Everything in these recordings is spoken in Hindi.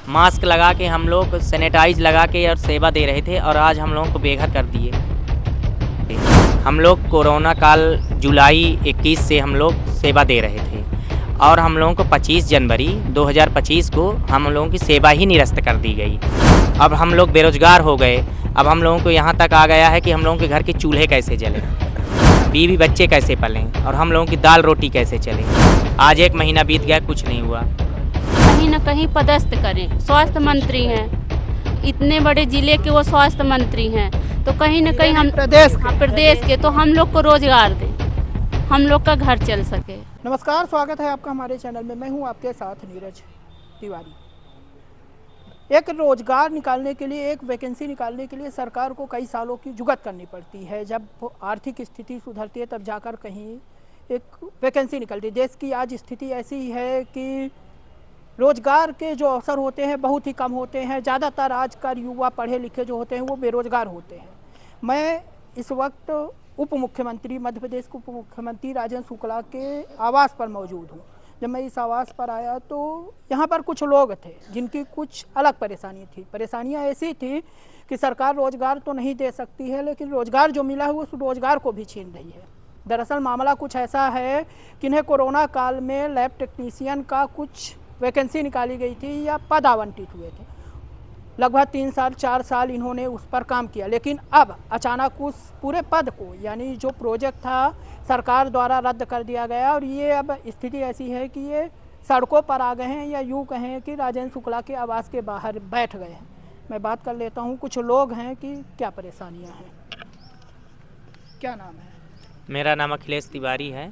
मास्क लगा के हम लोग सैनिटाइज लगा के और सेवा दे रहे थे, और आज हम लोगों को बेघर कर दिए। हम लोग कोरोना काल जुलाई 21 से हम लोग सेवा दे रहे थे, और हम लोगों को 25 जनवरी 2025 को हम लोगों की सेवा ही निरस्त कर दी गई। अब हम लोग बेरोजगार हो गए। अब हम लोगों को यहाँ तक आ गया है कि हम लोगों के घर के चूल्हे कैसे जलें, बीवी बच्चे कैसे पलें, और हम लोगों की दाल रोटी कैसे चले। आज 1 महीना बीत गया, कुछ नहीं हुआ। कहीं न कहीं पदस्थ करें। स्वास्थ्य मंत्री हैं, इतने बड़े जिले के वो स्वास्थ्य मंत्री हैं, तो कहीं न कहीं हम प्रदेश के तो हम लोग को रोजगार दें, हम लोग का घर चल सके। नमस्कार, स्वागत है आपका हमारे चैनल में। मैं हूं आपके साथ नीरज तिवारी। एक रोजगार निकालने के लिए, एक वैकेंसी निकालने के लिए सरकार को कई सालों की जुगत करनी पड़ती है। जब आर्थिक स्थिति सुधरती है तब जाकर कहीं एक वैकेंसी निकलती है। देश की आज स्थिति ऐसी है कि रोजगार के जो अवसर होते हैं बहुत ही कम होते हैं। ज़्यादातर आजकल युवा पढ़े लिखे जो होते हैं वो बेरोजगार होते हैं। मैं इस वक्त उप मुख्यमंत्री, मध्य प्रदेश के उप मुख्यमंत्री राजेंद्र शुक्ला के आवास पर मौजूद हूँ। जब मैं इस आवास पर आया तो यहाँ पर कुछ लोग थे जिनकी कुछ अलग परेशानी थी। परेशानियाँ ऐसी थी कि सरकार रोजगार तो नहीं दे सकती है, लेकिन रोजगार जो मिला है वो उस रोजगार को भी छीन रही है। दरअसल मामला कुछ ऐसा है कि इन्हें कोरोना काल में लैब टेक्नीशियन का कुछ वैकेंसी निकाली गई थी या पद आवंटित हुए थे। लगभग 3 साल 4 साल इन्होंने उस पर काम किया, लेकिन अब अचानक उस पूरे पद को, यानी जो प्रोजेक्ट था, सरकार द्वारा रद्द कर दिया गया। और ये अब स्थिति ऐसी है कि ये सड़कों पर आ गए हैं, या यूँ कहें कि राजेंद्र शुक्ला के आवास के बाहर बैठ गए हैं। मैं बात कर लेता हूँ, कुछ लोग हैं कि क्या परेशानियाँ हैं। क्या नाम है? मेरा नाम अखिलेश तिवारी है।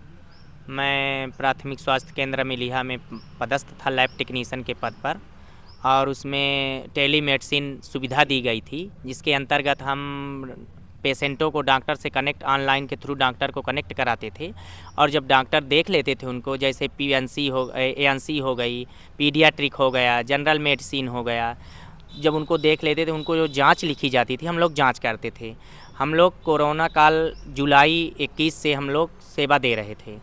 मैं प्राथमिक स्वास्थ्य केंद्र मिलिहा में पदस्थ था लैब टेक्नीशियन के पद पर, और उसमें टेलीमेडिसिन सुविधा दी गई थी, जिसके अंतर्गत हम पेशेंटों को डॉक्टर से कनेक्ट, ऑनलाइन के थ्रू डॉक्टर को कनेक्ट कराते थे। और जब डॉक्टर देख लेते थे उनको, जैसे पीएनसी हो, एएनसी हो गई, पीडियाट्रिक हो गया, जनरल मेडिसिन हो गया, जब उनको देख लेते थे, उनको जो जांच लिखी जाती थी हम लोग जांच करते थे। हम लोग कोरोना काल जुलाई 21 से हम लोग सेवा दे रहे थे,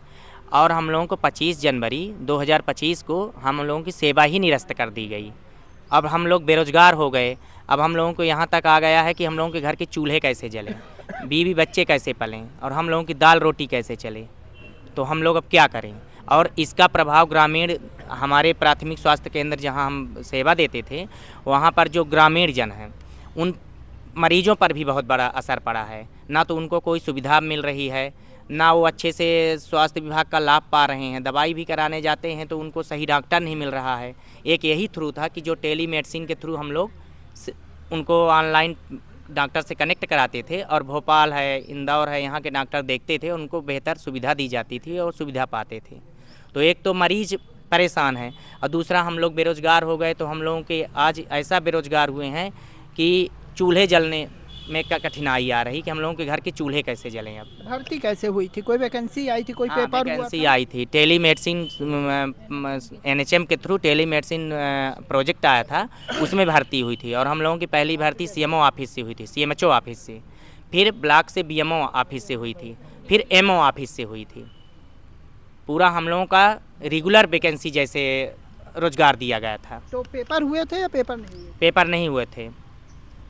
और हम लोगों को 25 जनवरी 2025 को हम लोगों की सेवा ही निरस्त कर दी गई। अब हम लोग बेरोजगार हो गए। अब हम लोगों को यहाँ तक आ गया है कि हम लोगों के घर के चूल्हे कैसे जलें, बीवी बच्चे कैसे पलें, और हम लोगों की दाल रोटी कैसे चले। तो हम लोग अब क्या करें। और इसका प्रभाव ग्रामीण, हमारे प्राथमिक स्वास्थ्य केंद्र जहाँ हम सेवा देते थे, वहाँ पर जो ग्रामीण जन हैं उन मरीजों पर भी बहुत बड़ा असर पड़ा है। ना तो उनको कोई सुविधा मिल रही है, ना वो अच्छे से स्वास्थ्य विभाग का लाभ पा रहे हैं। दवाई भी कराने जाते हैं तो उनको सही डॉक्टर नहीं मिल रहा है। एक यही थ्रू था कि जो टेलीमेडिसिन के थ्रू हम लोग उनको ऑनलाइन डॉक्टर से कनेक्ट कराते थे, और भोपाल है, इंदौर है, यहाँ के डॉक्टर देखते थे, उनको बेहतर सुविधा दी जाती थी और सुविधा पाते थे। तो एक तो मरीज परेशान है, और दूसरा हम लोग बेरोजगार हो गए। तो हम लोगों के आज ऐसा बेरोजगार हुए हैं कि चूल्हे जलने में कठिनाई आ रही कि हम लोगों के घर के चूल्हे कैसे जलें। अब भर्ती कैसे हुई थी? कोई वैकेंसी आई थी? कोई पेपर हुआ वैकेंसी था? आई थी। टेलीमेडिसिन एनएचएम के थ्रू टेलीमेडिसिन प्रोजेक्ट आया था, उसमें भर्ती हुई थी। और हम लोगों की पहली भर्ती सीएमओ ऑफिस से हुई थी, सीएमएचओ ऑफिस से, फिर ब्लॉक से बीएमओ ऑफिस से हुई थी, फिर एमओ ऑफिस से हुई थी। पूरा हम लोगों का रेगुलर वैकेंसी जैसे रोजगार दिया गया था। तो पेपर हुए थे या पेपर नहीं हुए? पेपर नहीं हुए थे।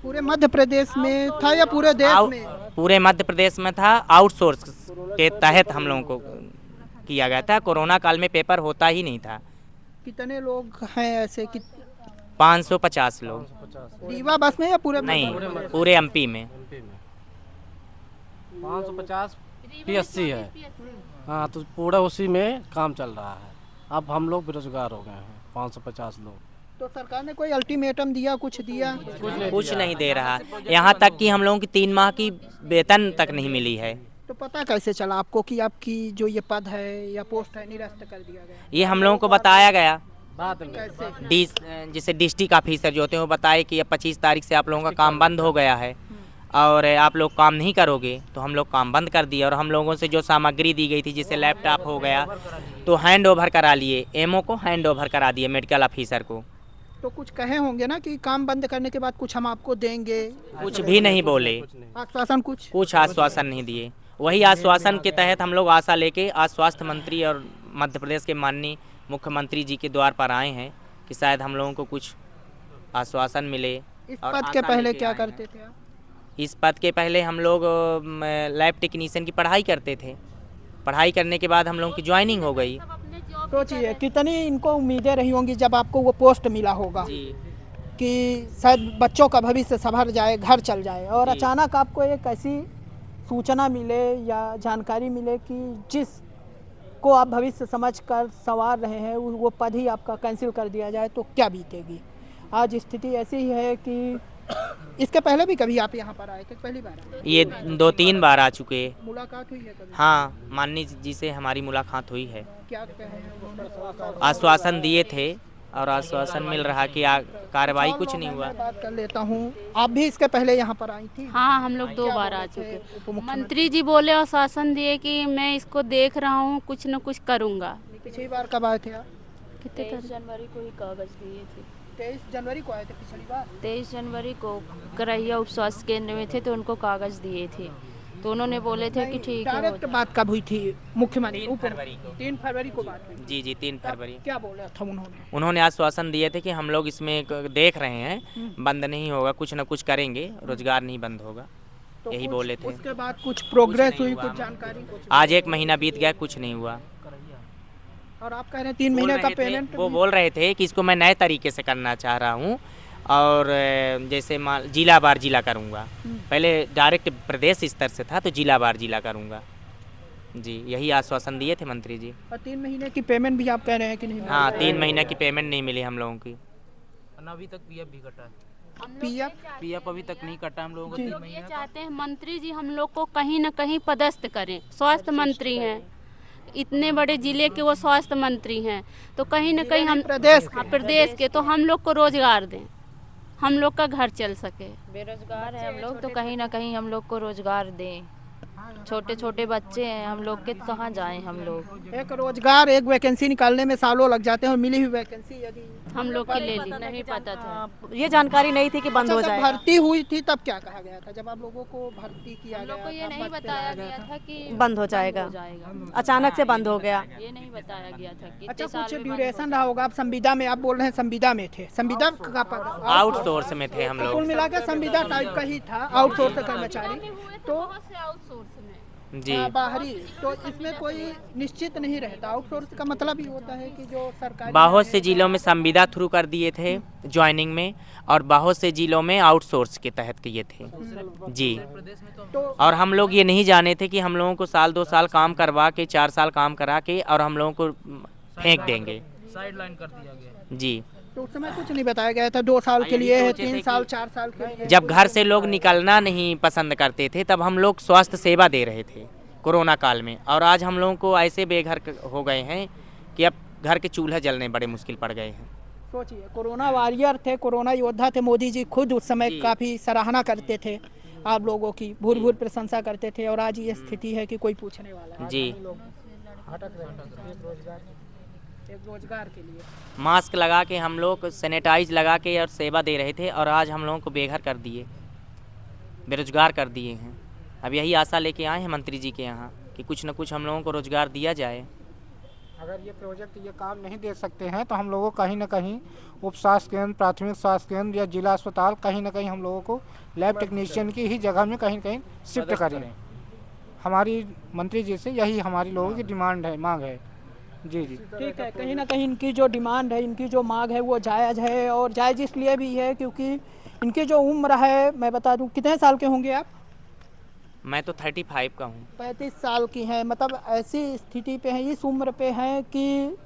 पूरे मध्य प्रदेश में था या पूरे देश में? पूरे मध्य प्रदेश में था। आउटसोर्स के तहत हम लोगों को किया गया था। कोरोना काल में पेपर होता ही नहीं था। कितने लोग हैं ऐसे कि 550 लोग। रीवा बस में या पूरे नहीं, पूरे एमपी में 550 पीएससी है। हाँ, तो पूरा उसी में काम चल रहा है। अब हम लोग बेरोजगार हो गए हैं, 550 लोग। तो सरकार ने कोई अल्टीमेटम दिया, कुछ दिया? कुछ नहीं दे रहा। यहाँ तक कि हम लोगों की 3 माह की वेतन तक नहीं मिली है। तो पता कैसे चला आपको कि आपकी जो ये पद है या पोस्ट है निरस्त कर दिया गया? ये हम लोगों को बताया गया। बाद में कैसे? जैसे डिस्ट्रिक्ट ऑफिसर जो होते हैं वो बताए कि अब 25 तारीख से आप लोगों का काम बंद हो गया है, और आप लोग काम नहीं करोगे। तो हम लोग काम बंद कर दिए, और हम लोगों से जो सामग्री दी गई थी, जैसे लैपटॉप हो गया, तो हैंड ओवर करा लिए। एमओ को हैंड ओवर करा दिए, मेडिकल ऑफिसर को। तो कुछ कहे होंगे ना कि काम बंद करने के बाद कुछ हम आपको देंगे? कुछ भी नहीं बोले, आश्वासन कुछ आश्वासन नहीं दिए। वही आश्वासन के तहत हम लोग आशा लेके आज स्वास्थ्य मंत्री और मध्य प्रदेश के माननीय मुख्यमंत्री जी के द्वार पर आए हैं कि शायद हम लोगों को कुछ आश्वासन मिले। इस और पद के आशा पहले लेके क्या आए हैं। करते थे आप? इस पद के पहले हम लोग लैब टेक्नीशियन की पढ़ाई करते थे। पढ़ाई करने के बाद हम लोगों की ज्वाइनिंग हो गई। सोचिए कितनी इनको उम्मीदें रही होंगी जब आपको वो पोस्ट मिला होगा जी कि शायद बच्चों का भविष्य संभर जाए, घर चल जाए, और जी। अचानक आपको एक ऐसी सूचना मिले या जानकारी मिले कि जिस को आप भविष्य समझकर संवार रहे हैं वो पद ही आपका कैंसिल कर दिया जाए तो क्या बीतेगी? आज स्थिति ऐसी है कि इसके पहले भी कभी आप यहाँ पर आए थे, पहली बार आए? ये 2-3 बार आ चुके। मुलाकात हुई है कभी? हाँ, माननीय जी से हमारी मुलाकात हुई है। क्या कहे उन्होंने? आश्वासन दिए थे और आश्वासन मिल रहा कि कार्रवाई कुछ नहीं हुआ। मैं बात कर लेता हूँ, आप भी इसके पहले यहाँ पर आई थी? हाँ, हम लोग 2 बार आ चुके। मंत्री जी बोले और शासन दिए कि मैं इसको देख रहा हूँ, कुछ न कुछ करूँगा। पिछली बार कब आए थे आप? कितने 23 जनवरी को ही कागज दिए थे। 23 जनवरी को आए थे पिछली बार? 23 जनवरी को करैया उप स्वास्थ्य केंद्र में थे तो उनको कागज दिए थे, तो उन्होंने बोले थे कि ठीक है। डायरेक्ट बात कब हुई थी मुख्यमंत्री? 3 फरवरी को। 3 फरवरी को बात हुई। जी जी 3 फरवरी। क्या बोला था उन्होंने? उन्होंने आश्वासन दिए थे कि हम लोग इसमें देख रहे हैं, बंद नहीं होगा, कुछ ना कुछ करेंगे, रोजगार नहीं बंद होगा, तो यही कुछ- बोले थे। उसके बाद कुछ प्रोग्रेस नहीं हुई, हुआ कुछ हमारा। जानकारी? आज 1 महीना बीत गया, कुछ नहीं हुआ। और आप कह रहे हैं 3 बोल महीने का रहे थे- पेमेंट वो बोल रहे थे कि इसको मैं नए तरीके से करना चाह रहा हूँ और जैसे जिला बार जिला करूँगा। पहले डायरेक्ट प्रदेश स्तर से था तो जिला बार जिला करूँगा। जी यही आश्वासन दिए थे मंत्री जी। और 3 महीने की पेमेंट भी आप कह रहे हैं कि नहीं? हाँ 3 महीने की पेमेंट नहीं मिली हम लोगों की। अभी तक पीएफ भी कटा है। पीएफ अभी तक नहीं कटा हम लोगों को 3 महीने ये चाहते हैं मंत्री जी हम लोग को कहीं न कहीं पदस्थ करें। स्वास्थ्य मंत्री हैं, इतने बड़े जिले के वो स्वास्थ्य मंत्री हैं, तो कहीं न कहीं हम प्रदेश के तो हम लोग को रोजगार दें, हम लोग का घर चल सके। बेरोजगार है हम लोग, तो कहीं ना कहीं हम लोग को रोजगार दें। छोटे छोटे बच्चे हैं हम लोग के, कहाँ जाएं हम लोग। एक रोजगार, एक वैकेंसी निकालने में सालों लग जाते हैं और मिली हुई वैकेंसी यदि हम लोग के ले ली। नहीं पता था। ये जानकारी नहीं थी कि बंद हो जब जाएगा। भर्ती हुई थी तब क्या कहा गया था? जब आप लोगों को भर्ती किया हम गया लोग को ये था, नहीं पद पे बताया लाया गया था कि बंद हो जाएगा, जाएगा। अचानक से बंद हो गया। ये नहीं बताया गया था कि अच्छा, इतने साल कुछ में बंद हो ड्यूरेशन रहा होगा। आप संविदा में, आप बोल रहे हैं संविदा में थे, संविदा का पद आउटसोर्स में थे हम कुल लोग। मिला के संविदा टाइप का ही था, आउटसोर्स कर्मचारी। तो जी बाहरी, तो इसमें कोई निश्चित नहीं रहता। आउटसोर्स का मतलब ही होता है कि जो सरकारी बहुत से जिलों में संविदा थ्रू कर दिए थे ज्वाइनिंग में, और बहुत से जिलों में आउटसोर्स के तहत किए थे। जी तो और हम लोग ये नहीं जाने थे कि हम लोगों को साल 2 साल काम करवा के 4 साल काम करा के और हम लोगों को फेंक देंगे। साइड लाइन कर दिया गया। जी तो उस समय कुछ नहीं बताया गया था 2 साल के लिए है, 3 साल 4 साल के लिए। जब घर से लोग निकलना नहीं पसंद करते थे तब हम लोग स्वास्थ्य सेवा दे रहे थे कोरोना काल में, और आज हम लोगों को ऐसे बेघर हो गए हैं कि अब घर के चूल्हे जलने बड़े मुश्किल पड़ गए हैं। सोचिए, कोरोना वॉरियर थे, कोरोना योद्धा थे। मोदी जी खुद उस समय जी। काफ़ी सराहना करते थे आप लोगों की, भूर भूर प्रशंसा करते थे, और आज ये स्थिति है कि कोई पूछने वाला है। जी एक रोजगार के लिए मास्क लगा के हम लोग सैनिटाइज लगा के और सेवा दे रहे थे, और आज हम लोगों को बेघर कर दिए, बेरोजगार कर दिए हैं। अब यही आशा लेके आए हैं मंत्री जी के यहाँ कि कुछ न कुछ हम लोगों को रोजगार दिया जाए। अगर ये प्रोजेक्ट ये काम नहीं दे सकते हैं तो हम लोगों को कहीं ना कहीं उप स्वास्थ्य केंद्र, प्राथमिक स्वास्थ्य केंद्र या जिला अस्पताल, कहीं ना कहीं हम लोगों को लैब टेक्नीशियन की ही जगह में कहीं कहीं शिफ्ट करें। हमारी मंत्री जी से यही हमारी लोगों की डिमांड है, मांग है। जी जी ठीक है। कहीं ना कहीं इनकी जो डिमांड है, इनकी जो मांग है वो जायज़ है, और जायज़ इसलिए भी है क्योंकि इनकी जो उम्र है, मैं बता दूं, कितने साल के होंगे आप? मैं तो 35 का हूँ। 35 साल की हैं। मतलब ऐसी स्थिति पे हैं, इस उम्र पे हैं कि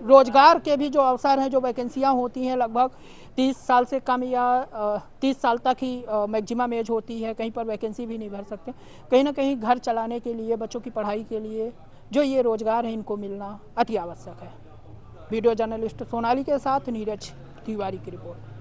रोजगार के भी जो अवसर हैं, जो वैकेंसियां होती हैं, लगभग 30 साल से कम या 30 साल तक ही मैक्सिमम एज होती है। कहीं पर वैकेंसी भी नहीं भर सकते। कहीं ना कहीं घर चलाने के लिए, बच्चों की पढ़ाई के लिए जो ये रोजगार है, इनको मिलना अति आवश्यक है। वीडियो जर्नलिस्ट सोनाली के साथ नीरज तिवारी की रिपोर्ट।